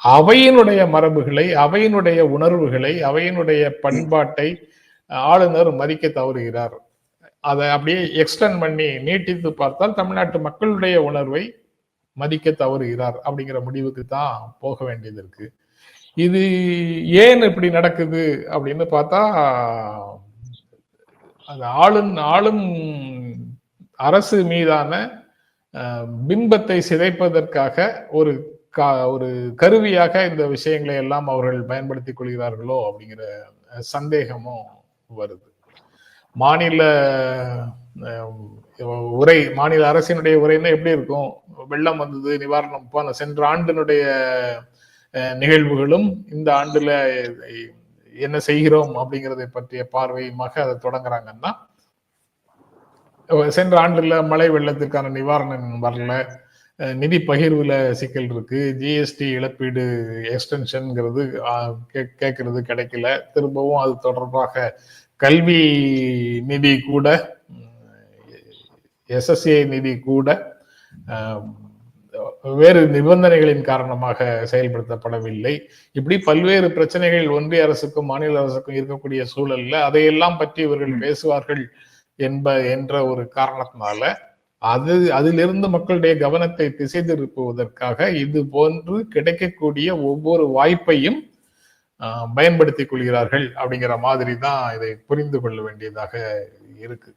அவையினுடைய மரபுகளை, அவையினுடைய உணர்வுகளை, அவையினுடைய பண்பாட்டை ஆளுநர் மதிக்க தவறுகிறார். அதை அப்படியே எக்ஸ்டெண்ட் பண்ணி நீட்டித்து பார்த்தால் தமிழ்நாட்டு மக்களுடைய உணர்வை மதிக்க தவறுகிறார் அப்படிங்கிற முடிவுக்கு தான் போக வேண்டியது இருக்கு. இது ஏன் இப்படி நடக்குது அப்படின்னு பார்த்தா, அது ஆளும் அரசு மீதான பிம்பத்தை சிதைப்பதற்காக ஒரு கருவியாக இந்த விஷயங்களை எல்லாம் அவர்கள் பயன்படுத்திக் கொள்கிறார்களோ அப்படிங்கிற சந்தேகமும் வருது. மாநில உரை, மாநில அரசினுடைய உரைன்னா எப்படி இருக்கும்? வெள்ளம் வந்தது, நிவாரணம் போன சென்ற ஆண்டினுடைய நிகழ்வுகளும் இந்த ஆண்டுல என்ன செய்கிறோம் அப்படிங்கிறதை பற்றிய பார்வையுமாக அதை தொடங்குறாங்கன்னா, சென்ற ஆண்டுல மழை வெள்ளத்திற்கான நிவாரணம் வரல, நிதி பகிர்வுல சிக்கல் இருக்கு, ஜிஎஸ்டி இழப்பீடு எக்ஸ்டென்ஷன்ங்கிறது கேட்கறது கிடைக்கல, திரும்பவும் அது தொடர்பாக கல்வி நிதி கூட, எஸ்எஸ்ஏ நிதி கூட வேறு நிபந்தனைகளின் காரணமாக செயல்படுத்தப்படவில்லை. இப்படி பல்வேறு பிரச்சனைகள் ஒன்றிய அரசுக்கும் மாநில அரசுக்கும் இருக்கக்கூடிய சூழல்ல அதையெல்லாம் பற்றி இவர்கள் பேசுவார்கள் என்ற ஒரு காரணத்தினால அதிலிருந்து மக்களுடைய கவனத்தை திசை திருப்புவதற்காக இது போன்று கிடைக்கக்கூடிய ஒவ்வொரு வாய்ப்பையும் பயன்படுத்திக் கொள்கிறார்கள் அப்படிங்கிற மாதிரி தான் இதை புரிந்து கொள்ள வேண்டியதாக இருக்கு.